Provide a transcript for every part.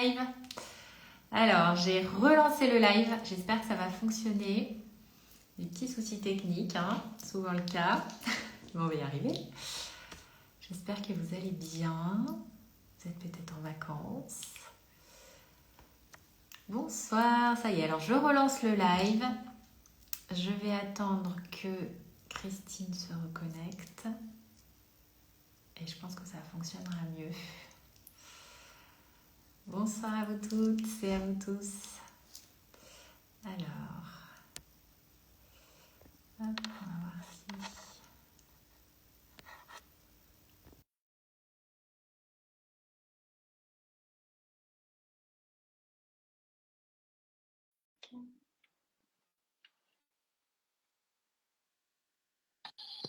live. Alors, j'ai relancé le live. J'espère que ça va fonctionner. Des petits soucis techniques, hein, souvent le cas. Mais on va y arriver. J'espère que vous allez bien. Vous êtes peut-être en vacances. Bonsoir, ça y est. Alors, je relance le live. Je vais attendre que Christine se reconnecte. Et je pense que ça fonctionnera mieux. Bonsoir à vous toutes et à vous tous. Alors, hop, on va voir si...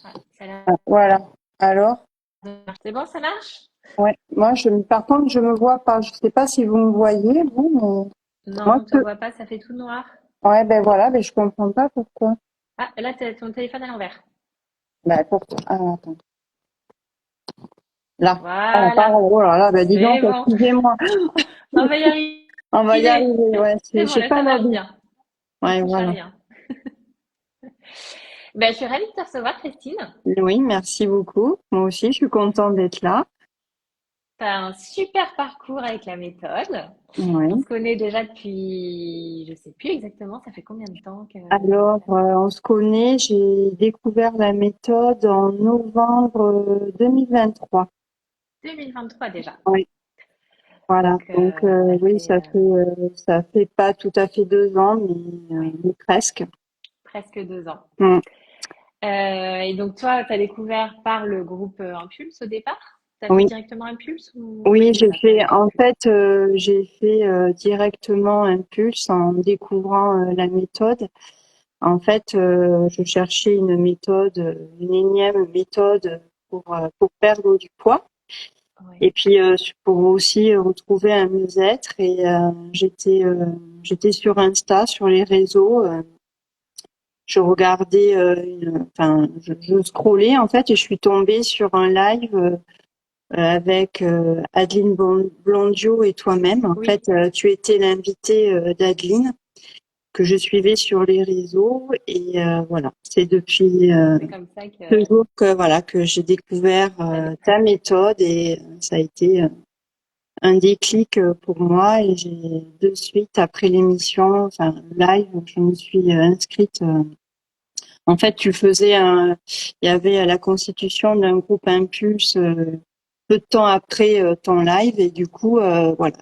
Ah, ça a l'air Voilà. Alors, de marcher. C'est bon, ça marche? ouais. Par contre, je me vois pas. Je sais pas si vous me voyez, vous, mais Non, moi, on te voit pas, ça fait tout noir. ouais, ben voilà, ben je comprends pas pourquoi. Ah, là, ton téléphone à l'envers. Ben pourquoi. Ah, attends. Là. Ah, Voilà, pardon. Oh là là, ben dis donc, c'est bon. excusez-moi. On va y On va y arriver. arriver. Ouais, C'est bon, j'ai là, pas ça marche l'habitude. bien. On Ouais, touche à voilà. rien. Ben, je suis ravie de te recevoir, Christine. Oui, merci beaucoup. Moi aussi, je suis contente d'être là. Tu as un super parcours avec la méthode. On Ouais. se connaît déjà depuis, je sais plus exactement, ça fait combien de temps que... Alors, on se connaît. J'ai découvert la méthode en novembre 2023. 2023 déjà. Oui. Voilà, Donc, donc ça oui, fait ça fait pas tout à fait 2 ans, ouais, mais presque. presque 2 ans. Mm. Et donc, toi, tu as découvert par le groupe Impulse au départ? Tu as fait Oui, directement Impulse ou... Oui, oui, c'est ça, tu avais fait en Impulse. fait, j'ai fait directement Impulse en découvrant la méthode. En fait, je cherchais une méthode, une énième méthode pour perdre du poids. Oui, Et puis pour aussi retrouver un mieux-être. Et j'étais sur Insta, sur les réseaux. Je regardais, enfin, je scrollais en fait et je suis tombée sur un live avec Adeline Blondio et toi-même. En oui, fait, tu étais l'invitée d'Adeline que je suivais sur les réseaux et voilà. C'est depuis c'est comme ça que ce jour que voilà que j'ai découvert tu as ta découvert. méthode et ça a été un déclic pour moi et j'ai de suite après l'émission, enfin live, je me suis inscrite. En fait, il y avait la constitution d'un groupe Impulse peu de temps après ton live et du coup, voilà,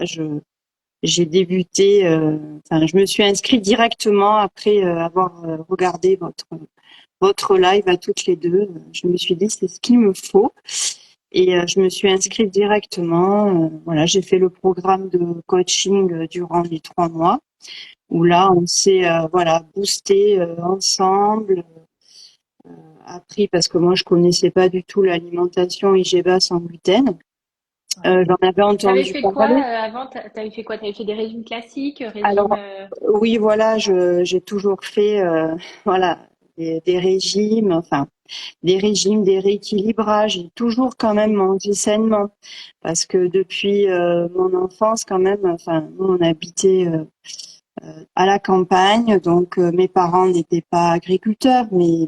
j'ai débuté. Enfin, je me suis inscrite directement après avoir regardé votre live à toutes les deux. Je me suis dit c'est ce qu'il me faut et je me suis inscrite directement. Voilà, j'ai fait le programme de coaching durant les 3 mois où là, on s'est voilà boosté ensemble appris parce que moi je connaissais pas du tout l'alimentation IGBA sans gluten. Ouais. J'en avais Tu avais entendu fait quoi parler. avant? Tu avais fait quoi? Tu avais fait des régimes classiques, régimes... Alors oui, voilà, j'ai toujours fait voilà des régimes, enfin des régimes, des rééquilibrages. J'ai toujours quand même Oui, mangé sainement parce que depuis mon enfance quand même, enfin nous on habitait à la campagne, donc mes parents n'étaient pas agriculteurs, mais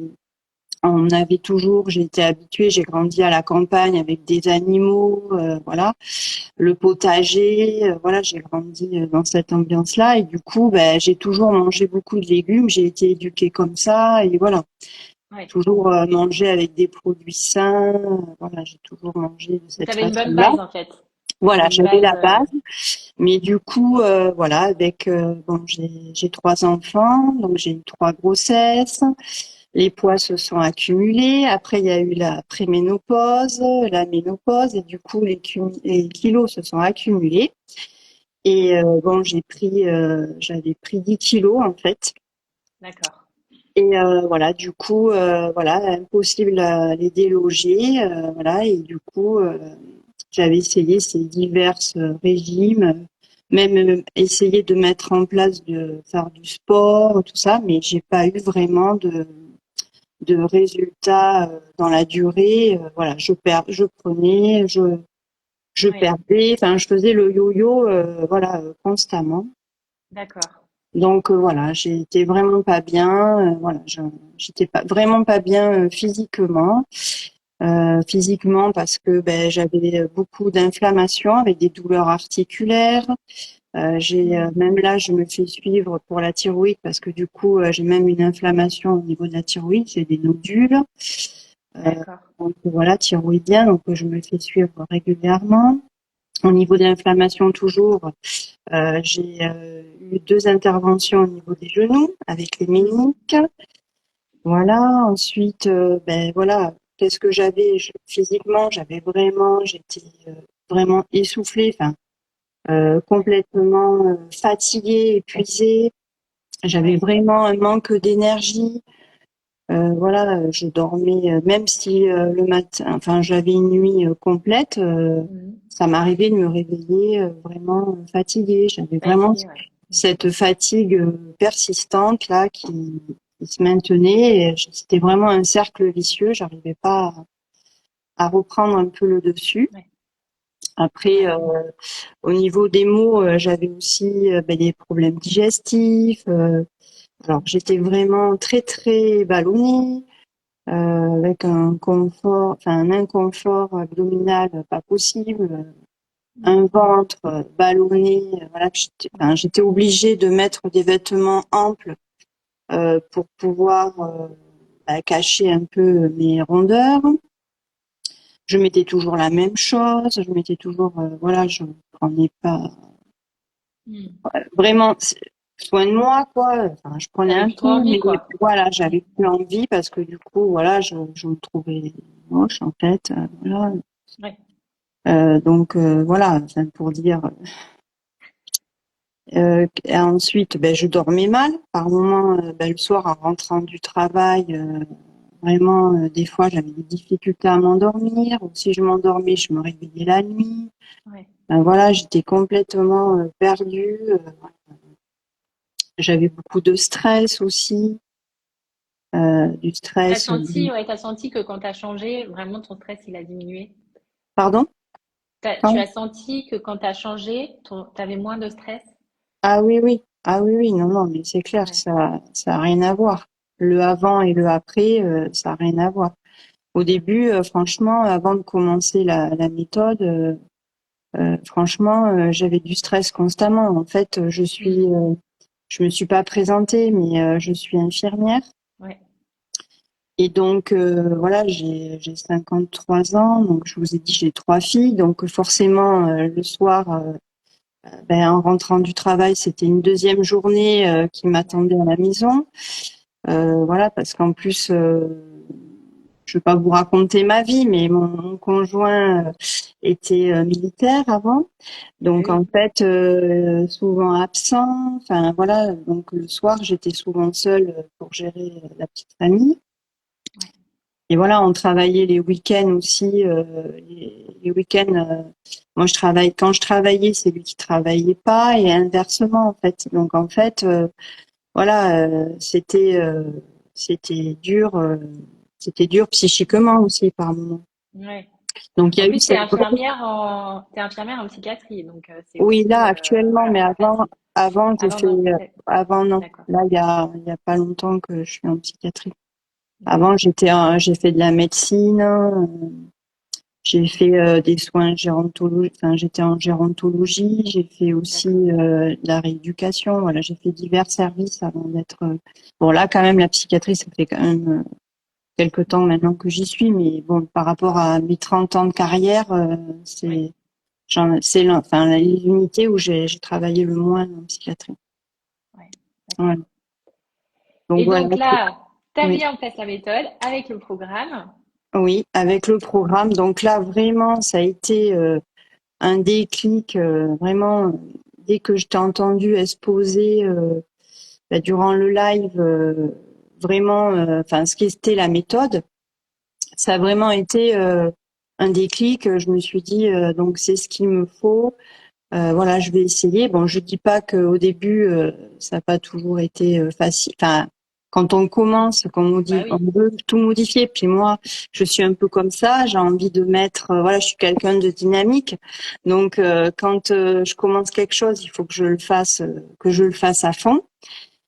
on avait toujours, j'ai été habituée, j'ai grandi à la campagne avec des animaux, voilà, le potager, voilà, j'ai grandi dans cette ambiance-là et du coup, ben, j'ai toujours mangé beaucoup de légumes, j'ai été éduquée comme ça et voilà, oui. toujours mangé avec des produits sains, voilà, j'ai toujours mangé de Tu cette avais une bonne façon-là. base en fait. Tu Voilà, avais une j'avais base... la base, mais du coup, voilà, avec bon, j'ai 3 enfants, donc j'ai eu 3 grossesses. Les poids se sont accumulés. Après, il y a eu la préménopause, la ménopause, et du coup, les kilos se sont accumulés. Et bon, j'avais pris 10 kilos en fait. D'accord. Et voilà, du coup, voilà, impossible à les déloger, voilà. Et du coup, j'avais essayé ces divers régimes, même essayé de mettre en place de faire du sport, tout ça, mais j'ai pas eu vraiment de résultats dans la durée. Voilà, je prenais, je Oui, perdais, enfin, je faisais le yo-yo, voilà, constamment. d'accord. Donc voilà, j'étais vraiment pas bien. Voilà, j'étais pas vraiment pas bien physiquement. Physiquement parce que ben, j'avais beaucoup d'inflammation avec des douleurs articulaires. Même là, je me fais suivre pour la thyroïde parce que du coup, j'ai même une inflammation au niveau de la thyroïde. J'ai des nodules. D'accord. Donc voilà, thyroïdien. Donc je me fais suivre régulièrement. Au niveau de l'inflammation, toujours, j'ai eu 2 interventions au niveau des genoux avec les méniques. Voilà. Ensuite, ben voilà, qu'est-ce que j'avais physiquement, j'étais vraiment essoufflée, enfin Ouais, complètement fatiguée, épuisée. J'avais ouais. vraiment un manque d'énergie. Voilà, je dormais, même si le matin, enfin j'avais une nuit complète, Mhm. ça m'arrivait de me réveiller vraiment fatiguée. J'avais vraiment Fatiguée, ouais. cette fatigue persistante là qui se maintenait. Et c'était vraiment un cercle vicieux. J'arrivais pas à reprendre un peu le dessus. Ouais, Après, ouais. au niveau des mots, j'avais aussi ben, des problèmes digestifs. Alors j'étais vraiment très très ballonnée, avec un inconfort abdominal pas possible, un Mhm. ventre ballonné. Voilà, Ouais, j'étais obligée de mettre des vêtements amples pour pouvoir bah, cacher un peu mes rondeurs. Je mettais toujours la même chose, je mettais toujours, voilà, je prenais pas mhm. vraiment soin de moi, quoi. Enfin, je prenais T'avais un plus trop peu, envie, mais quoi. voilà, Mhm. j'avais plus envie parce que du coup, voilà, je me trouvais moche en fait. Voilà. Ouais, Donc voilà, enfin, pour dire. Et ensuite, ben, je dormais mal. Par moments, ben, le soir, en rentrant du travail, vraiment, des fois, j'avais des difficultés à m'endormir. Ou si je m'endormais, je me réveillais la nuit. ouais. Voilà, j'étais complètement perdue. J'avais beaucoup de stress aussi, du stress. T'as senti que quand t'as changé, vraiment ton stress, il a diminué. Pardon? Tu Pardon. as senti que quand t'as changé, t'avais moins de stress? Ah oui, oui. Ah oui, oui. Non, non, mais c'est clair, Ouais. ça a rien à voir. Le avant et le après, ça a rien à voir. Au début, franchement, avant de commencer la méthode, franchement, j'avais du stress constamment. En fait, Mhm. je me suis pas présentée, mais je suis infirmière. Ouais. Et donc, voilà, j'ai 53 ans. Donc, je vous ai dit, j'ai 3 filles. Donc, forcément, le soir, ben, en rentrant du travail, c'était une deuxième journée qui Ouais. m'attendait à la maison. Voilà, parce qu'en plus, je vais pas vous raconter ma vie, mais mon conjoint était militaire avant, Ah donc en oui. fait souvent absent. Enfin voilà, donc le soir j'étais souvent seule pour gérer la petite famille. Ouais. Et voilà, on travaillait les week-ends aussi. Les week-ends, moi je travaille quand je travaillais, c'est lui qui travaillait pas, et inversement en fait. Donc en fait, voilà, c'était dur, c'était dur psychiquement aussi par moments. Ouais. Donc il y En a eu plus, cette grosse. t'es infirmière en psychiatrie, donc c'est Oui, là aussi, actuellement, voilà, mais pas avant, facile. avant je Avant, fais, non, peut-être. avant non. D'accord. Là il y a pas longtemps que je suis en psychiatrie. Avant D'accord. j'ai fait de la médecine, j'ai fait des soins gérontologiques, enfin j'étais en gérontologie, j'ai fait aussi D'accord. de la rééducation. Voilà, j'ai fait divers services avant d'être. Bon là quand même la psychiatrie, ça fait quand même quelque temps maintenant que j'y suis, mais bon par rapport à mes 30 ans de carrière, Oui. enfin les unités où j'ai travaillé le moins en psychiatrie. Ouais. D'accord. Voilà. Donc Et voilà. donc là, t'as Oui, mis en place la méthode avec le programme. oui, avec le programme. Donc là vraiment, ça a été un déclic vraiment dès que je t'ai entendu exposer bah, durant le live vraiment enfin ce qu'était la méthode, ça a vraiment été un déclic. Je me suis dit donc c'est ce qu'il me faut. Voilà, je vais essayer. Bon, je dis pas qu'au début ça n'a pas toujours été facile. Enfin, quand on commence, Bah on oui. veut tout modifier. Puis moi, je suis un peu comme ça. J'ai envie de mettre, voilà, je suis quelqu'un de dynamique. Donc, quand je commence quelque chose, il faut que je le fasse à fond.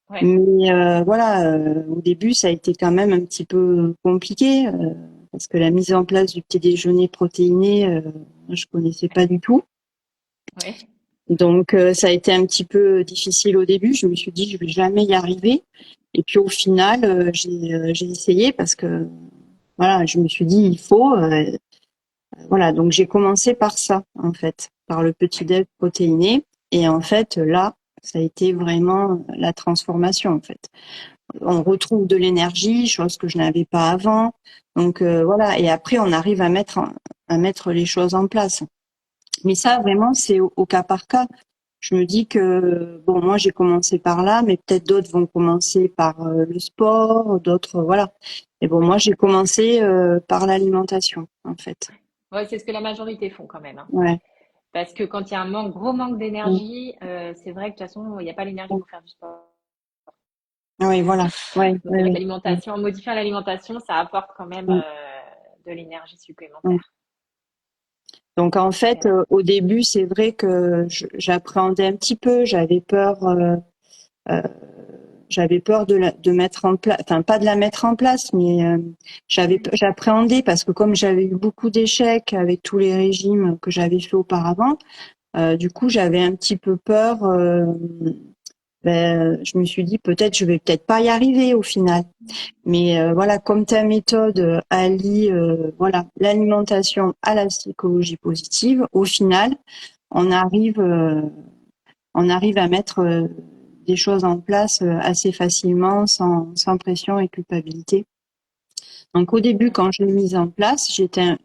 Ouais. Mais voilà, au début, ça a été quand même un petit peu compliqué parce que la mise en place du petit déjeuner protéiné, je connaissais pas du tout. Ouais. Donc ça a été un petit peu difficile au début. Je me suis dit je vais jamais y arriver. Et puis au final, j'ai essayé parce que voilà, je me suis dit il faut voilà. Donc j'ai commencé par ça en fait, par le petit déj protéiné. Et en fait là, ça a été vraiment la transformation en fait. On retrouve de l'énergie, chose que je n'avais pas avant. Donc voilà. Et après on arrive à mettre les choses en place. Mais ça vraiment c'est au cas par cas. Je me dis que bon, moi j'ai commencé par là, mais peut-être d'autres vont commencer par le sport, d'autres voilà. Et bon, moi Oui. j'ai commencé par l'alimentation en fait. Ouais, c'est ce que la majorité font quand même, hein. Ouais. Parce que quand il y a un gros manque Mm. d'énergie, c'est vrai que de toute façon, il n'y a pas l'énergie Mm. pour faire du sport. Oui, voilà. Ouais, Donc ouais, c'est vrai que ouais. Mm. l'alimentation, en modifiant l'alimentation, ça apporte quand même Mm. de l'énergie Mm. supplémentaire. Donc en C'est fait, vrai. au début, c'est vrai que j'appréhendais un petit peu, euh, j'avais peur de mettre en place, enfin pas de la mettre en place, mais j'appréhendais parce que comme j'avais eu beaucoup d'échecs avec tous les régimes que j'avais fait auparavant, du coup j'avais un petit peu peur. Je me suis dit peut-être je vais peut-être pas y arriver au final. Mais voilà, comme ta méthode allie voilà l'alimentation à la psychologie positive, au final on arrive euh, on arrive à mettre des choses en place assez facilement, sans pression et culpabilité. Donc au début, Ouais. quand je l'ai mise en place,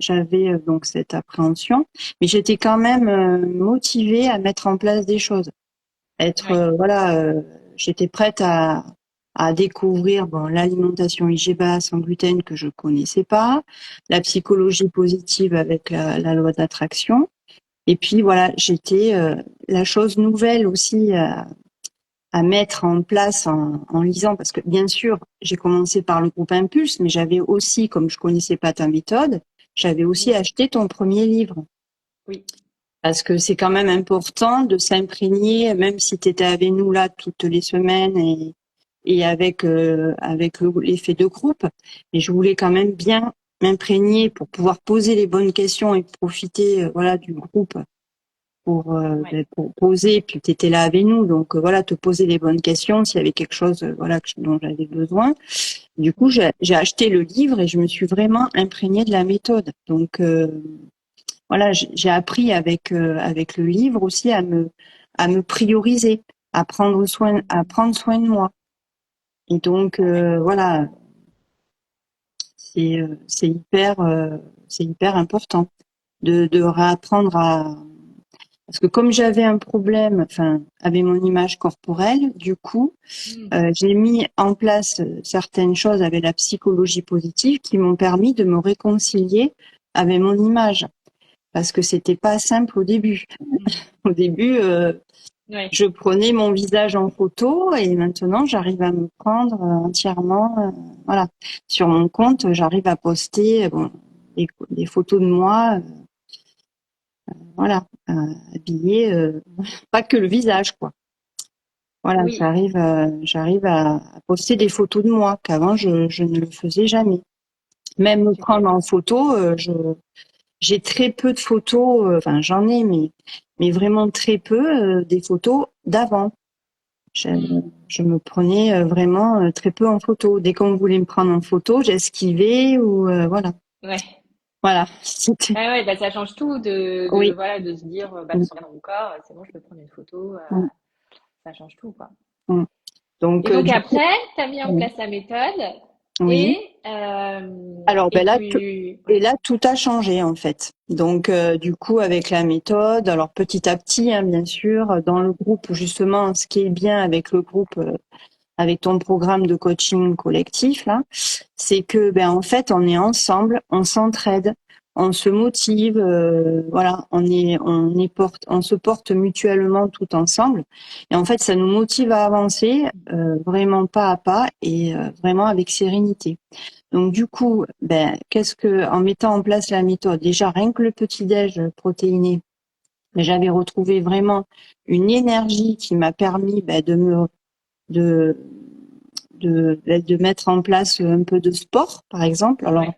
j'avais donc cette appréhension, mais j'étais quand même motivée à mettre en place des choses. Être Ouais. voilà, j'étais prête à découvrir bon l'alimentation IGBA sans gluten que je connaissais pas, la psychologie positive avec la loi d'attraction, et puis voilà, j'étais la chose nouvelle aussi à mettre en place en lisant, parce que bien sûr, j'ai commencé par le groupe Impulse, mais j'avais aussi, comme je connaissais pas ta méthode, j'avais aussi Mm. acheté ton premier livre. Oui. Parce que c'est quand même important de s'imprégner, même si tu étais avec nous là toutes les semaines et avec l'effet de groupe. Mais je voulais quand même bien m'imprégner pour pouvoir poser les bonnes questions et profiter voilà du groupe Ouais. pour poser, puis tu étais là avec nous, donc voilà, te poser les bonnes questions s'il y avait quelque chose voilà dont j'avais besoin. Du coup, Mm. j'ai acheté le livre et je me suis vraiment imprégnée de la méthode. Donc voilà, j'ai appris avec le livre aussi à me prioriser, à prendre soin de moi. Et donc Ouais. voilà, c'est hyper important de réapprendre à parce que comme j'avais un problème, enfin, avec mon image corporelle, du coup, Mm. j'ai mis en place certaines choses avec la psychologie positive qui m'ont permis de me réconcilier avec mon image. Parce que c'était pas simple au début. Mm. Au début, Ouais. je prenais mon visage en photo et maintenant j'arrive à me prendre entièrement. Voilà, sur mon compte, j'arrive à poster bon, des photos de moi. Voilà, habillée, pas que le visage, quoi. Voilà, Oui. j'arrive à poster des photos de moi qu'avant je ne le faisais jamais. Même me Super. prendre en photo, j'ai très peu de photos, enfin j'en ai, mais vraiment très peu des photos d'avant. Je, Mm. je me prenais vraiment très peu en photo. Dès qu'on voulait me prendre en photo, j'esquivais ou voilà. Ouais. Voilà, c'était Ah ouais, bah ça change tout oui. voilà, de se dire, bah, de Mm, se regarder dans mon corps, c'est bon, je peux prendre une photo, mm, ça change tout, quoi. mm. Donc Et donc du coup, après, tu as mis en oui. place la méthode Oui. Alors et ben là, et ouais. là, tout a changé en fait. Donc, du coup, avec la méthode, alors petit à petit, hein, bien sûr, dans le groupe, justement, ce qui est bien avec le groupe, avec ton programme de coaching collectif, là, c'est que, ben, en fait, on est ensemble, on s'entraide, on se motive, voilà, on se porte mutuellement tout ensemble. Et en fait, ça nous motive à avancer vraiment pas à pas et vraiment avec sérénité. Donc du coup, en mettant en place la méthode, déjà rien que le petit-déj protéiné, j'avais retrouvé vraiment une énergie qui m'a permis de, de mettre en place un peu de sport, par exemple. Alors,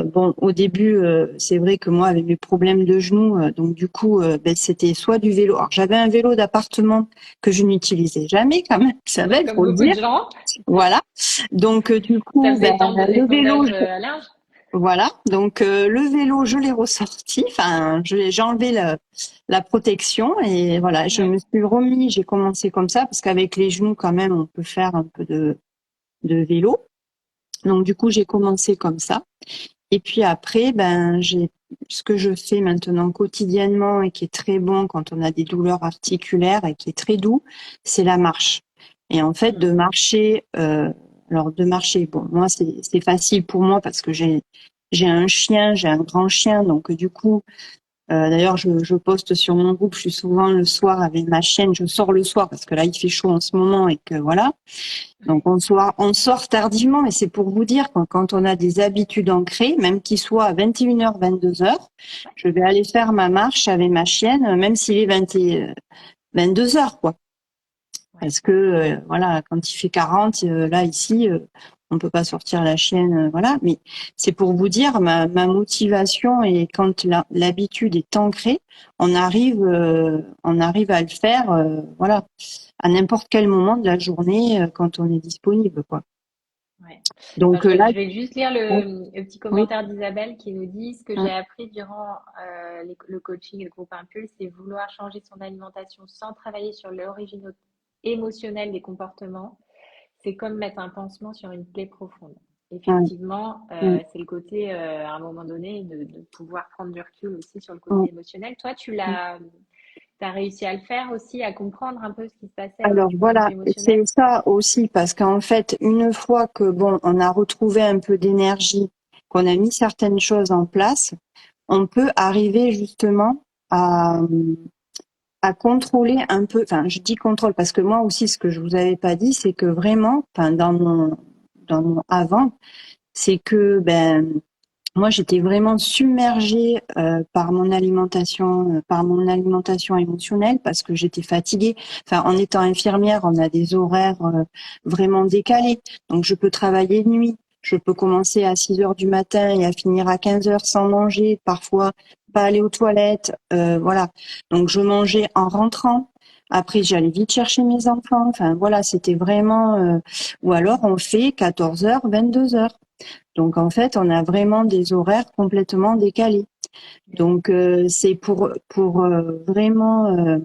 bon, au début, c'est vrai que moi, avec mes problèmes de genoux, donc du coup, c'était soit du vélo. Alors, j'avais un vélo d'appartement que je n'utilisais jamais, quand même, ça va, il Comme faut le beaucoup de dire. gens, Voilà. Donc, du ça coup, faisait le vélo, épandage à linge. voilà. Donc, le vélo, je l'ai ressorti. Enfin, j'ai enlevé la protection et voilà, je Ouais. me suis remis. J'ai commencé comme ça parce qu'avec les genoux, quand même, on peut faire un peu de vélo. Donc, du coup, j'ai commencé comme ça. Et puis après, j'ai ce que je fais maintenant quotidiennement et qui est très bon quand on a des douleurs articulaires et qui est très doux, c'est la marche. Et en fait, de marcher, bon, moi c'est facile pour moi parce que j'ai un chien, j'ai un grand chien, donc du coup, d'ailleurs je poste sur mon groupe, je suis souvent le soir avec ma chienne, je sors le soir parce que là il fait chaud en ce moment et que voilà. Donc on sort tardivement, mais c'est pour vous dire quand on a des habitudes ancrées, même qu'il soit à 21h, 22h, je vais aller faire ma marche avec ma chienne, même s'il est 22h, quoi. Ouais. Parce que voilà, quand il fait 40, là ici, on peut pas sortir la chienne, voilà. Mais c'est pour vous dire ma motivation et quand l'habitude est ancrée, on arrive à le faire, voilà, à n'importe quel moment de la journée quand on est disponible, quoi. Ouais. Donc là, Je vais juste lire le petit oui, commentaire d'Isabelle qui nous dit: ce que hein, j'ai appris durant le coaching et le groupe Impulse, c'est vouloir changer son alimentation sans travailler sur l'origine émotionnelle des comportements. C'est comme mettre un pansement sur une plaie profonde. ouais, Effectivement, ouais, c'est le côté, à un moment donné, de pouvoir prendre du recul aussi sur le ouais, côté émotionnel. Toi, ouais. t'as réussi à le faire aussi, à comprendre un peu ce qui se passait Alors du point de vue voilà, émotionnel? c'est ça aussi parce qu'en fait, une fois que bon, on a retrouvé un peu d'énergie, qu'on a mis certaines choses en place, on peut arriver justement à, à contrôler un peu. Enfin, je dis contrôle parce que moi aussi, ce que je vous avais pas dit, c'est que vraiment, enfin, dans mon avant, c'est que moi, j'étais vraiment submergée par mon alimentation émotionnelle parce que j'étais fatiguée. Enfin, en étant infirmière, on a des horaires vraiment décalés. Donc, je peux travailler de nuit. Je peux commencer à 6 heures du matin et à finir à 15 heures sans manger. Parfois, pas aller aux toilettes. Voilà. Donc, je mangeais en rentrant. Après, j'allais vite chercher mes enfants. Enfin, voilà, c'était vraiment... Ou alors, on fait 14 heures, 22 heures. Donc en fait, on a vraiment des horaires complètement décalés. Donc c'est pour vraiment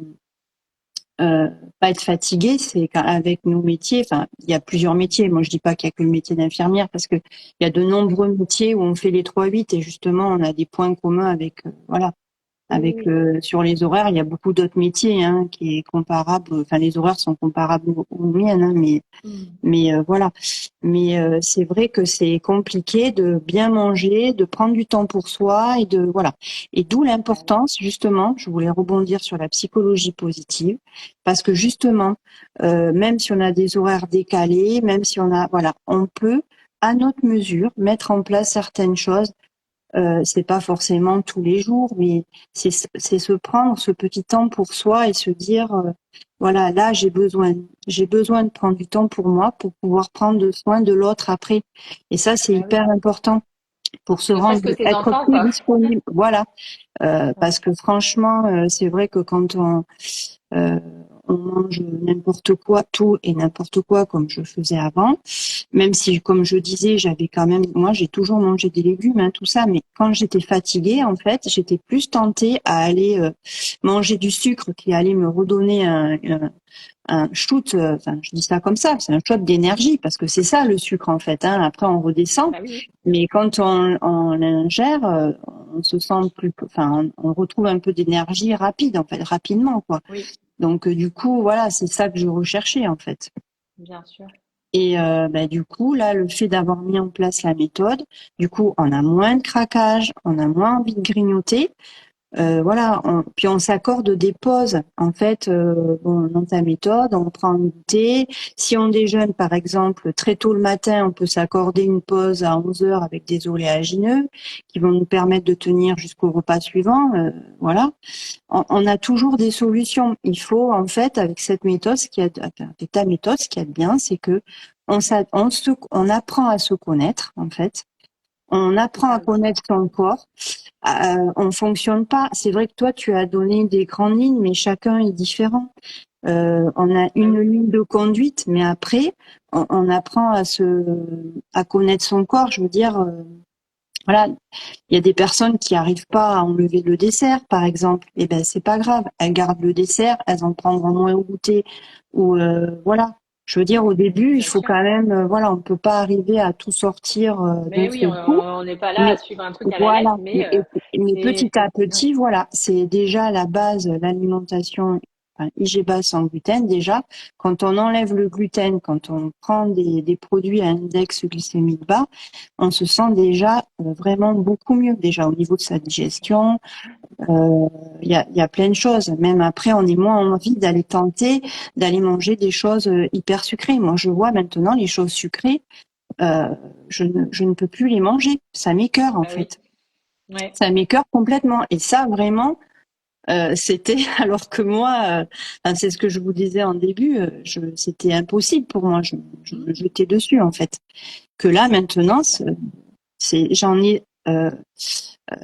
pas être fatigué, c'est qu'avec nos métiers, enfin il y a plusieurs métiers. Moi je dis pas qu'il y a que le métier d'infirmière parce que il y a de nombreux métiers où on fait les 3-8 et justement on a des points communs avec voilà Oui, avec oui. sur les horaires, il y a beaucoup d'autres métiers qui est comparable. Enfin les horaires sont comparables aux miennes, Mm. mais voilà. Mais c'est vrai que c'est compliqué de bien manger, de prendre du temps pour soi et de voilà. Et d'où Bah oui. l'importance justement, je voulais rebondir sur la psychologie positive parce que justement, même si on a des horaires décalés, même si on a voilà, on peut à notre mesure mettre en place certaines choses. C'est pas forcément tous les jours, mais c'est se prendre ce petit temps pour soi et se dire voilà, là j'ai besoin de prendre du temps pour moi pour pouvoir prendre soin de l'autre après. Et ça c'est Bah oui. hyper important pour se Ne serait-ce rendre que ses être enfants, plus quoi. disponible. Voilà. Ouais. Parce que franchement, c'est vrai que quand euh, on mange n'importe quoi, tout et n'importe quoi comme je faisais avant, même si, comme je disais, j'avais quand même, moi, j'ai toujours mangé des légumes, tout ça, mais quand j'étais fatiguée, en fait, j'étais plus tentée à aller manger du sucre qui allait me redonner un shoot, enfin, je dis ça comme ça, c'est un shot d'énergie, parce que c'est ça le sucre, en fait, Après, on redescend, Bah oui. mais quand on l'ingère, on se sent plus, enfin, on retrouve un peu d'énergie rapide, en fait, rapidement, quoi. Oui, Donc, du coup, voilà, c'est ça que je recherchais, en fait. bien sûr. Et du coup, là, le fait d'avoir mis en place la méthode, du coup, on a moins de craquage, on a moins envie de grignoter. Voilà, puis on s'accorde des pauses. En fait, dans ta méthode, on prend un goûter. Si on déjeune, par exemple, très tôt le matin, on peut s'accorder une pause à 11 heures avec des oléagineux qui vont nous permettre de tenir jusqu'au repas suivant. Voilà, on a toujours des solutions. Il faut, en fait, avec cette méthode, avec ta méthode, ce qu'il y a de bien, c'est que on apprend à se connaître, en fait. On apprend à connaître son corps. On fonctionne pas. C'est vrai que toi, tu as donné des grandes lignes, mais chacun est différent. On a une ligne de conduite, mais après, on apprend à connaître son corps. Je veux dire, voilà, il y a des personnes qui arrivent pas à enlever le dessert, par exemple. Eh ben, c'est pas grave. Elles gardent le dessert, elles en prendront moins au goûter. Ou voilà. Je veux dire, au début, il Bien faut sûr. quand même, voilà, on peut pas arriver à tout sortir d'un Mais oui, seul coup. on n'est pas là à Mais suivre un truc à la lettre, voilà, mais petit à ouais. petit, voilà, c'est déjà la base, l'alimentation, enfin, IG bas sans gluten. Déjà, quand on enlève le gluten, quand on prend des produits à index glycémique bas, on se sent déjà vraiment beaucoup mieux. Déjà au niveau de sa digestion, il y a plein de choses. Même après, on est moins envie d'aller tenter, d'aller manger des choses hyper sucrées. Moi, je vois maintenant les choses sucrées, je ne peux plus les manger. Ça m'écœure en Bah oui. fait. Ouais. Ça m'écœure complètement. Et ça, vraiment, c'était alors que moi, enfin, c'est ce que je vous disais en début, c'était impossible pour moi. Je me jetais dessus en fait. Que là, maintenant, j'en ai.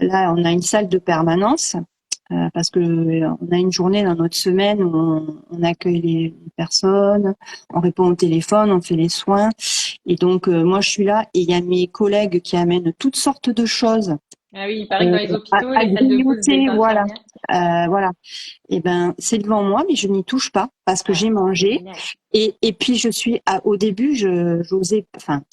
Là, on a une salle de permanence parce que on a une journée dans notre semaine où on accueille les personnes, on répond au téléphone, on fait les soins. Et donc, moi, je suis là et il y a mes collègues qui amènent toutes sortes de choses Ah oui, il paraît que dans les hôpitaux, à les salles de pause des grignoter, voilà. infirmières. Voilà. Et ben, c'est devant moi, mais je n'y touche pas parce que Ah, j'ai c'est mangé. génial. Et puis je suis au début, j'osais, enfin,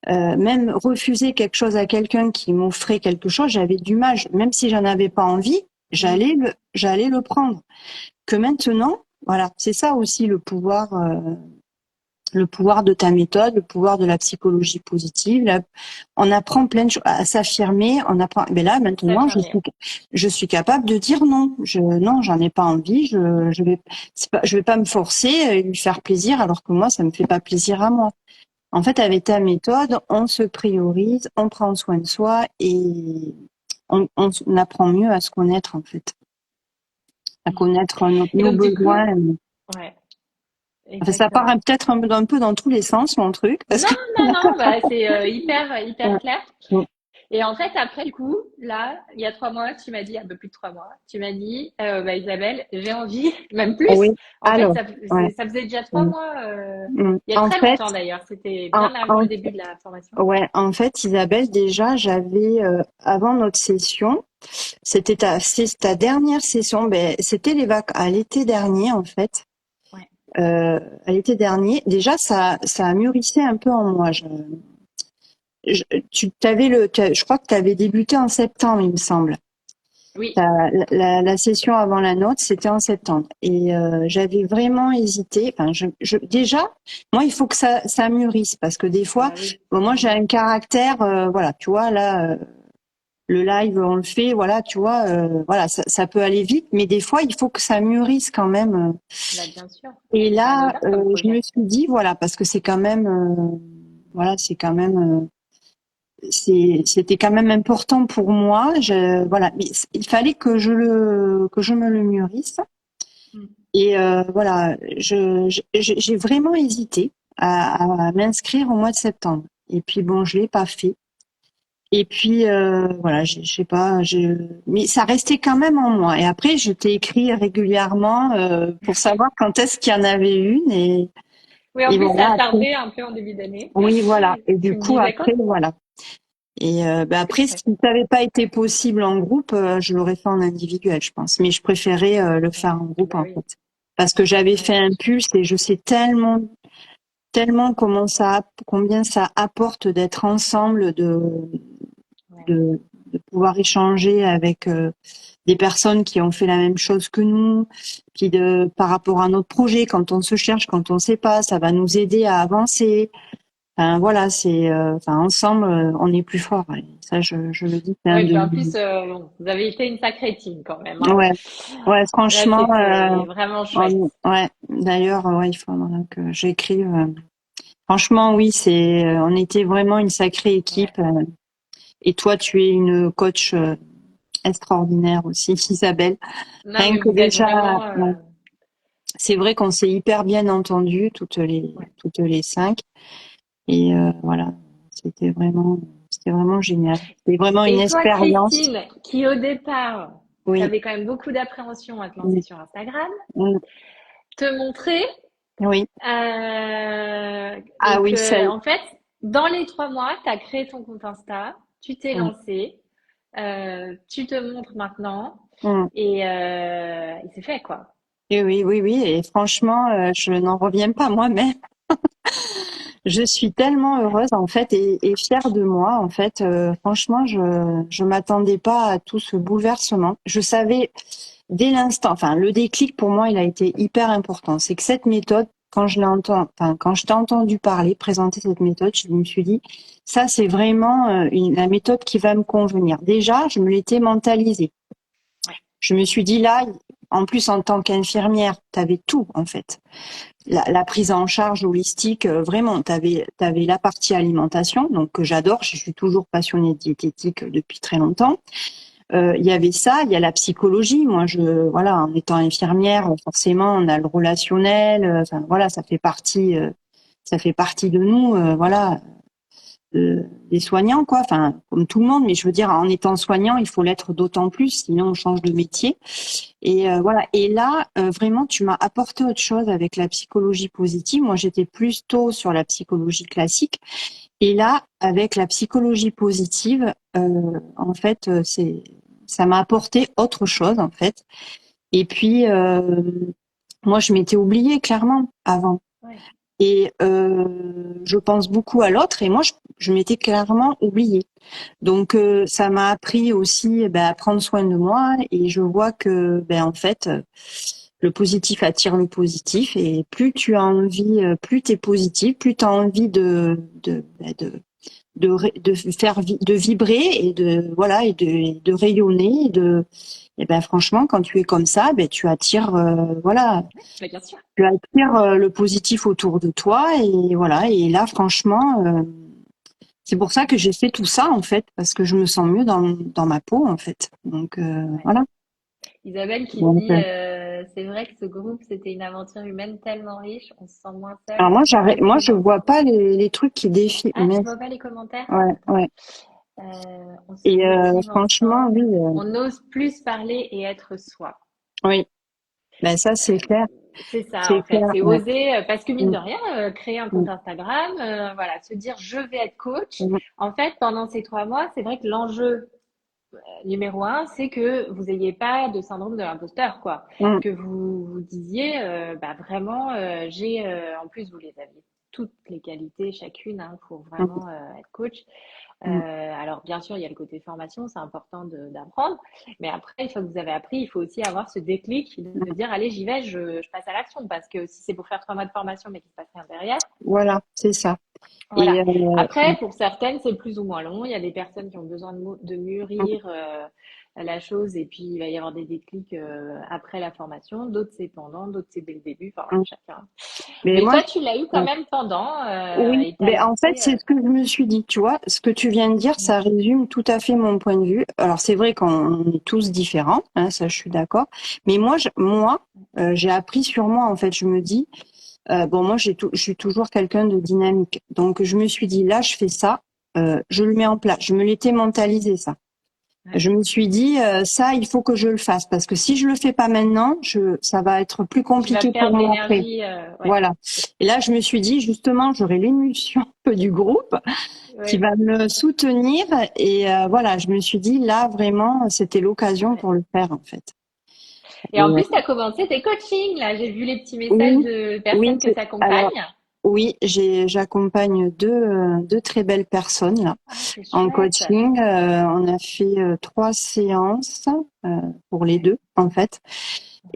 même refuser quelque chose à quelqu'un qui m'offrait quelque chose, j'avais du mal. Même si j'en avais pas envie, Mm. j'allais le prendre. Que maintenant, voilà, c'est ça aussi le pouvoir de ta méthode, le pouvoir de la psychologie positive. Là, on apprend plein de choses à s'affirmer. On apprend. Mais là, maintenant, S'affirmer. je suis capable de dire non. Non, j'en ai pas envie. Je vais pas me forcer et lui faire plaisir alors que moi, ça me fait pas plaisir à moi. En fait, avec ta méthode, on se priorise, on prend soin de soi et on apprend mieux à se connaître en fait, à connaître Et nos donc, du coup, besoins. ouais, Enfin, ça part exactement. peut-être un peu dans tous les sens mon truc parce Non, que non, non, bah, c'est hyper ouais, clair. ouais. Et en fait, après, du coup, là, il y a 3 mois, tu m'as dit, un peu plus de 3 mois, tu m'as dit, bah, Isabelle, j'ai envie, même plus. Oui. En fait, Alors, ouais. ça faisait déjà trois Mm. mois, il y a En très fait, longtemps d'ailleurs. C'était en, bien avant en, le début de la formation. ouais, en fait, Isabelle, déjà, j'avais avant notre session, c'est ta dernière session, ben, c'était à l'été dernier en fait. Ouais. À l'été dernier, déjà, ça a mûrissé un peu en moi. Je crois que tu avais débuté en septembre, il me semble. Oui. La session avant la nôtre, c'était en septembre. Et j'avais vraiment hésité. Enfin, déjà, moi, il faut que ça mûrisse parce que des Ah fois, bah oui. bon, moi, j'ai Mm. un caractère, voilà, tu vois, là, le live, on le fait, voilà, tu vois, voilà, ça peut aller vite, mais des fois, il faut que ça mûrisse quand même. Bah, bien sûr. Et C'est là, anodin comme je me projet. suis dit, voilà, parce que c'est quand même, voilà, c'est quand même, c'était quand même important pour moi. Voilà, mais il fallait que je me le mûrisse. Mm. Et voilà, j'ai vraiment hésité à m'inscrire au mois de septembre. Et puis bon, je l'ai pas fait. Et puis voilà, je sais pas, mais ça restait quand même en moi. Et après, je t'ai écrit régulièrement pour savoir quand est-ce qu'il y en avait une. Oui, en Et plus, ça voilà, a après, tardé un peu en début d'année. oui, voilà. Et Tu du me coup, disais après, quand? voilà. Et après, si Ouais. ça n'avait pas été possible en groupe, je l'aurais fait en individuel, je pense. Mais je préférais le faire Ouais. en groupe, Bah en oui. fait. Parce que j'avais Ouais, fait bien un sûr. pulse et je sais tellement combien ça apporte d'être ensemble, Ouais. de pouvoir échanger avec des personnes qui ont fait la même chose que nous, puis par rapport à notre projet, quand on se cherche, quand on sait pas, ça va nous aider à avancer. Enfin, voilà, ensemble, on est plus fort. Et ça, je le dis, c'est un Oui, puis de en plus, bon, vous avez été une sacrée team quand même, hein. ouais, ouais, Là, franchement, c'était vraiment chouette. ouais. D'ailleurs, ouais, il faudra que j'écrive. Franchement, oui, on était vraiment une sacrée Ouais. équipe. Et toi, tu es une coach extraordinaire aussi, Isabelle. Non, Rien mais que vous êtes déjà, vraiment, c'est vrai qu'on s'est hyper bien entendues, ouais. toutes les cinq. Et voilà, c'était vraiment génial. C'était vraiment une Et toi, expérience. Christine, qui au départ, tu Oui, avais quand même beaucoup d'appréhension à te lancer oui, sur Instagram, oui. te montrer, Oui. Ah et oui, ça. que, en fait, dans les 3 mois, tu as créé ton compte Insta, tu t'es Mm, lancé, tu te montres maintenant, mm. et c'est fait, quoi. Et oui, oui, oui. Et franchement, je n'en reviens pas moi-même. Je suis tellement heureuse en fait et fière de moi en fait. Franchement, je m'attendais pas à tout ce bouleversement. Je savais dès l'instant, enfin le déclic pour moi, il a été hyper important. C'est que cette méthode, quand je t'ai entendu parler, présenter cette méthode, je me suis dit, ça c'est vraiment la méthode qui va me convenir. Déjà, je me l'étais mentalisée. Ouais. Je me suis dit là, en plus en tant qu'infirmière, tu avais tout en fait. La prise en charge holistique, vraiment, tu avais la partie alimentation, donc que j'adore, je suis toujours passionnée de diététique depuis très longtemps. Il y avait ça, il y a la psychologie. Moi, voilà, en étant infirmière, forcément, on a le relationnel. Enfin, voilà, ça fait partie de nous. Voilà, des soignants, quoi. Enfin, comme tout le monde, mais je veux dire, en étant soignant, il faut l'être d'autant plus, sinon on change de métier. Et voilà. Et là, vraiment, tu m'as apporté autre chose avec la psychologie positive. Moi, j'étais plus tôt sur la psychologie classique. Et là, avec la psychologie positive, en fait, ça m'a apporté autre chose, en fait. Et puis, moi, je m'étais oubliée clairement avant. Ouais. Et je pense beaucoup à l'autre. Et moi, je m'étais clairement oubliée. Donc, ça m'a appris aussi à prendre soin de moi. Et je vois que, en fait, le positif attire le positif. Et plus tu as envie, plus tu es positif, plus tu as envie de faire de vibrer et de voilà et de rayonner et ben franchement quand tu es comme ça tu attires voilà Mais bien sûr. tu attires le positif autour de toi et voilà et là franchement c'est pour ça que j'ai fait tout ça en fait parce que je me sens mieux dans ma peau en fait donc Ouais. voilà Isabelle qui donc dit, c'est vrai que ce groupe, c'était une aventure humaine tellement riche, on se sent moins seul alors et moins moi bloqué je dans vois son pas couple. les trucs qui défilent Ah, mais tu vois pas les commentaires? ouais Attends. ouais On se et motive franchement oui ensemble, on ose plus parler et être soi. oui ben ça C'est ça c'est en fait, clair c'est ouais. oser, parce que mine Mm, de rien, créer un compte mm, Instagram, voilà, se dire je vais être coach. mm. En fait, pendant ces 3 mois, c'est vrai que l'enjeu numéro un, c'est que vous n'ayez pas de syndrome de l'imposteur, quoi. Mm, Que vous vous disiez, vraiment, j'ai, en plus, vous les aviez toutes les qualités chacune hein, pour mm, vraiment être coach. mm. Alors, bien sûr, il y a le côté formation, c'est important d'apprendre. Mais après, une fois que vous avez appris, il faut aussi avoir ce déclic de dire, allez, j'y vais, je passe à l'action. Parce que si c'est pour faire 3 mois de formation, mais qu'il ne se passe rien derrière, Voilà, c'est ça. Et voilà. Après, pour certaines, c'est plus ou moins long. Il y a des personnes qui ont besoin de mûrir la chose et puis il va y avoir des déclics après la formation. D'autres, c'est pendant, d'autres, c'est dès le début. Enfin, voilà, chacun. mais Mais moi, toi, tu l'as eu quand même pendant oui, et t'as mais en fait, lancé. c'est ce que je me suis dit, tu vois, ce que tu viens de dire, ça résume tout à fait mon point de vue. Alors, c'est vrai qu'on est tous différents, hein, ça, je suis d'accord. Mais moi, j'ai appris sur moi, en fait, je me dis, bon, moi, je suis toujours quelqu'un de dynamique. Donc, je me suis dit, là, je fais ça, je le mets en place. Je me l'étais mentalisé, ça. Ouais. Je me suis dit, ça, il faut que je le fasse parce que si je le fais pas maintenant, ça va être plus Tu vas compliqué pour perdre moi après. l'énergie. Ouais. Voilà. Et là, je me suis dit, justement, j'aurai l'émulsion un peu du groupe qui Ouais. va me soutenir. Et voilà, je me suis dit, là, vraiment, c'était l'occasion Ouais. pour le faire, en fait. Et Et, en plus, tu as commencé tes coachings. Là, j'ai vu les petits messages oui, de oui. personnes que tu Alors, accompagnes. Oui, j'accompagne deux très belles personnes là Ah, c'est en chouette. coaching. On a fait 3 séances pour les deux en fait.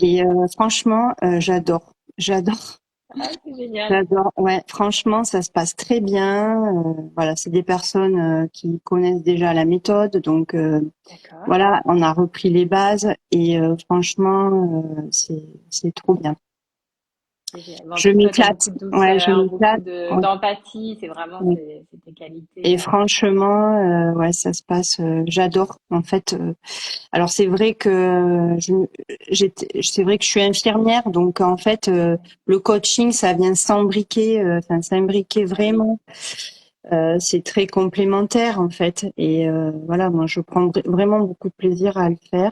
Ouais. Et franchement, j'adore. Ah, c'est génial. J'adore. Ouais, franchement, ça se passe très bien. Voilà, c'est des personnes qui connaissent déjà la méthode, donc D'accord. voilà, on a repris les bases et franchement, c'est trop bien. C'est génial. Bon, en Je plus, toi, tu as m'éclate. beaucoup de Ouais, je douceur, beaucoup m'éclate. Ouais, d'empathie. C'est vraiment ouais. c'est tes qualités. Et franchement, ouais, ça se passe. J'adore. En fait, alors c'est vrai que c'est vrai que je suis infirmière, donc en fait, le coaching, ça vient s'imbriquer, enfin s'imbriquer Ah oui. vraiment. C'est très complémentaire en fait. Et voilà, moi, je prends vraiment beaucoup de plaisir à le faire.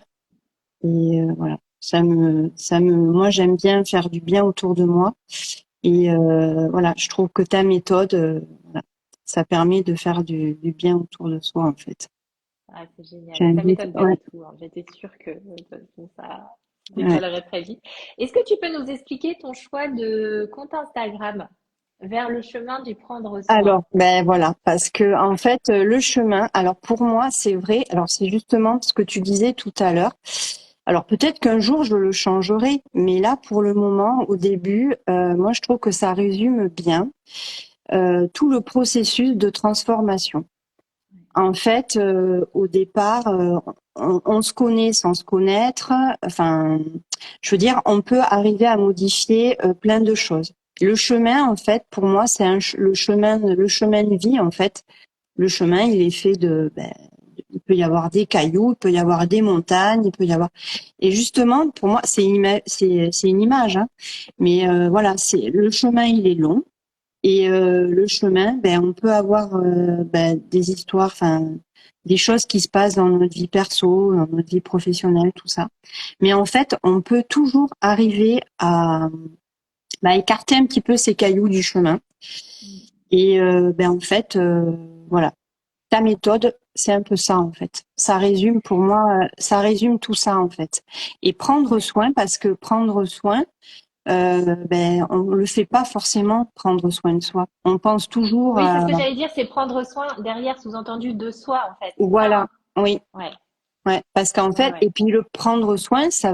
Et voilà, moi, j'aime bien faire du bien autour de moi. Et voilà, je trouve que ta méthode, voilà, ça permet de faire du bien autour de soi en fait. Ah, c'est génial. Mais ça J'invite, m'étonne pas ouais, du tout, hein. J'étais sûre que de toute façon, ça ouais. décollerait très vite. Est-ce que tu peux nous expliquer ton choix de compte Instagram vers le chemin du prendre soin? Alors, ben voilà, parce que en fait, le chemin, alors pour moi, c'est vrai, alors c'est justement ce que tu disais tout à l'heure. Alors peut-être qu'un jour je le changerai, mais là pour le moment, au début, moi je trouve que ça résume bien tout le processus de transformation. En fait, au départ, on se connaît sans se connaître. Enfin, je veux dire, on peut arriver à modifier plein de choses. Le chemin, en fait, pour moi, c'est le chemin de vie, en fait. Le chemin, il est fait il peut y avoir des cailloux, il peut y avoir des montagnes, il peut y avoir. Et justement, pour moi, c'est une image, hein. Mais voilà, c'est le chemin, il est long. Et le chemin, ben, on peut avoir des histoires, enfin, des choses qui se passent dans notre vie perso, dans notre vie professionnelle, tout ça. Mais en fait, on peut toujours arriver à écarter un petit peu ces cailloux du chemin. Mm. Et en fait, voilà, ta méthode, c'est un peu ça en fait. Ça résume pour moi, ça résume tout ça en fait. Et prendre Ouais. soin, parce que prendre soin, on le fait pas forcément prendre soin de soi. On pense toujours Oui, c'est à ce que j'allais dire, c'est prendre soin derrière, sous-entendu, de soi, en fait. C'est ça, voilà, hein? oui, Ouais, ouais, parce qu'en ouais, fait, ouais. et puis le prendre soin, ça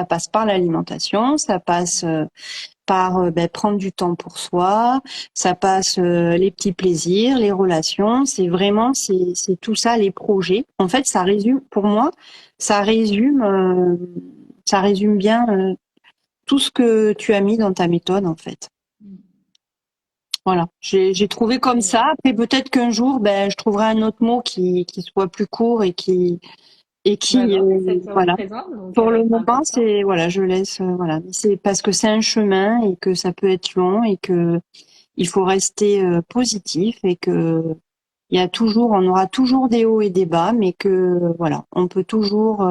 passe par l'alimentation, ça passe par prendre du temps pour soi, ça passe les petits plaisirs, les relations, c'est tout ça, les projets. En fait, ça résume, pour moi, ça résume, euh, ça résume bien tout ce que tu as mis dans ta méthode, en fait. Mm. Voilà, j'ai trouvé comme ça. Génial. Après, peut-être qu'un jour, je trouverai un autre mot qui soit plus court et Bah qui non, ça te voilà. représente, donc Pour le c'est moment, important. c'est voilà, je laisse voilà. C'est parce que c'est un chemin et que ça peut être long et que il faut rester positif et que on aura toujours des hauts et des bas, mais que voilà, on peut toujours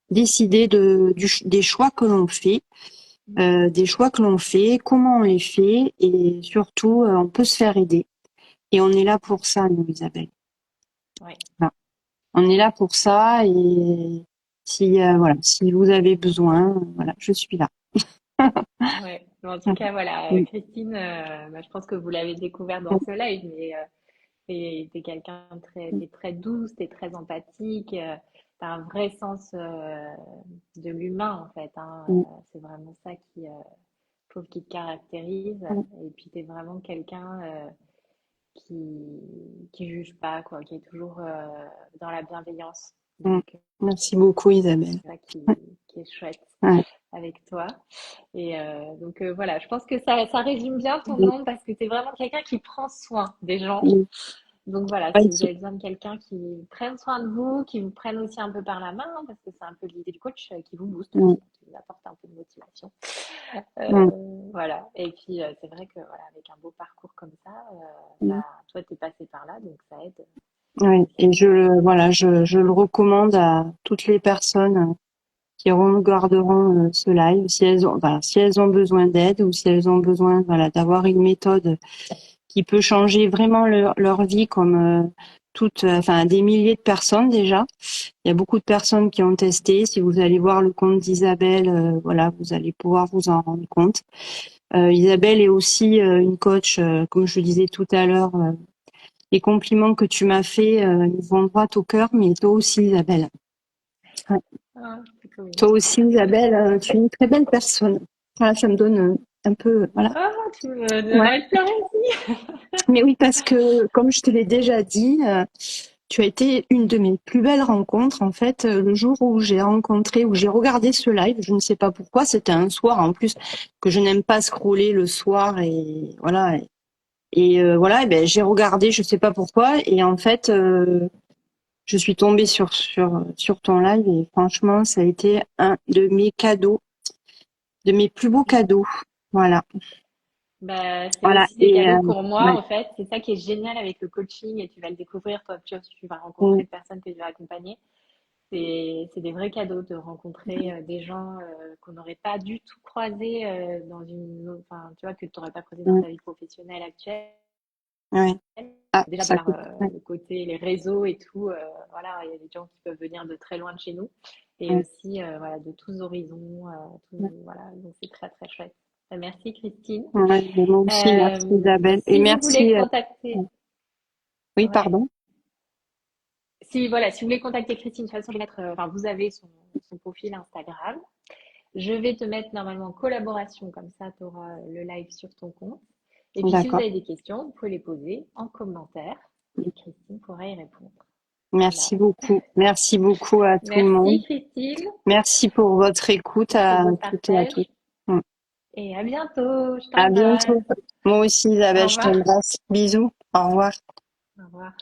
décider des choix que l'on fait, Mm. comment on les fait et surtout on peut se faire aider. Et on est là pour ça, nous, Isabelle. Ouais. Voilà. On est là pour ça et si voilà, si vous avez besoin, voilà, je suis là. Ouais. Mais en tout cas, voilà, Mm, Christine, bah, je pense que vous l'avez découvert dans ce live, mais t'es quelqu'un de t'es très douce, t'es très empathique, t'as un vrai sens de l'humain, en fait, hein. mm, C'est vraiment ça je trouve, qui te caractérise. mm, Et puis, t'es vraiment quelqu'un qui juge pas, quoi, qui est toujours dans la bienveillance. mm. Donc, Merci beaucoup, Isabelle. c'est ça qui est chouette Ouais. avec toi. Et donc voilà, je pense que ça résume bien ton Mm, nom parce que tu es vraiment quelqu'un qui prend soin des gens. mm. Donc voilà, Ouais, si vous avez besoin de quelqu'un qui prenne soin de vous, qui vous prenne aussi un peu par la main, hein, parce que c'est un peu l'idée du coach, qui vous booste mm, aussi, qui vous apporte un peu de motivation. mm, Voilà. Et puis c'est vrai que voilà, avec un beau parcours comme ça, mm. bah, toi tu es passé par là, donc ça aide Ouais. Et aussi. voilà, je le recommande à toutes les personnes qui regarderont ce live, si elles ont besoin d'aide ou si elles ont besoin, voilà, d'avoir une méthode qui peut changer vraiment leur vie, comme enfin des milliers de personnes déjà. Il y a beaucoup de personnes qui ont testé. Si vous allez voir le compte d'Isabelle, voilà, vous allez pouvoir vous en rendre compte. Isabelle est aussi une coach, comme je le disais tout à l'heure. Les compliments que tu m'as fait, ils vont droit au cœur, mais toi aussi, Isabelle. Ouais. Ah, c'est cool. Toi aussi, Isabelle, tu es une très belle personne. Voilà, ça me donne un peu, voilà. Ah, tu me Ouais. donnerais de pleurer aussi. Mais oui, parce que, comme je te l'ai déjà dit, tu as été une de mes plus belles rencontres. En fait, le jour où j'ai regardé ce live, je ne sais pas pourquoi, c'était un soir en plus que je n'aime pas scroller le soir et voilà. Voilà, et ben j'ai regardé, je sais pas pourquoi, et en fait, je suis tombée sur ton live et franchement, ça a été un de mes cadeaux, de mes plus beaux cadeaux. Voilà, Bah, c'est voilà. aussi des cadeaux pour moi, Ouais, en fait. C'est ça qui est génial avec le coaching et tu vas le découvrir, toi, tu vas rencontrer ouais, les personnes que tu vas accompagner. C'est des vrais cadeaux de rencontrer des gens qu'on n'aurait pas du tout croisés enfin, tu vois, que tu n'aurais pas croisé dans ouais, ta vie professionnelle actuelle. ouais. Ah, Déjà ça par fait. Ouais, le côté, les réseaux et tout, voilà, il y a des gens qui peuvent venir de très loin de chez nous et ouais, aussi, voilà, de tous horizons, ouais. voilà, donc c'est très très chouette. Merci Christine. Ouais, mais moi aussi, merci Isabelle. Et Si vous voulez merci. contacter, Oui, ouais, pardon. si voilà, si vous voulez contacter Christine, de toute façon, je vais mettre, enfin, vous avez son profil Instagram. Je vais te mettre normalement en collaboration, comme ça tu auras le live sur ton compte. Et puis si vous D'accord. avez des questions, vous pouvez les poser en commentaire et Christine pourra y répondre. Voilà. Merci beaucoup. Merci beaucoup à tout le monde. Merci Christine Merci pour votre écoute pour ce à beau toutes et à tous. partage et à bientôt. Je À t'embrasse. bientôt. Moi aussi, Au Isabelle, je revoir. t'embrasse. Bisous. Au revoir. Au revoir.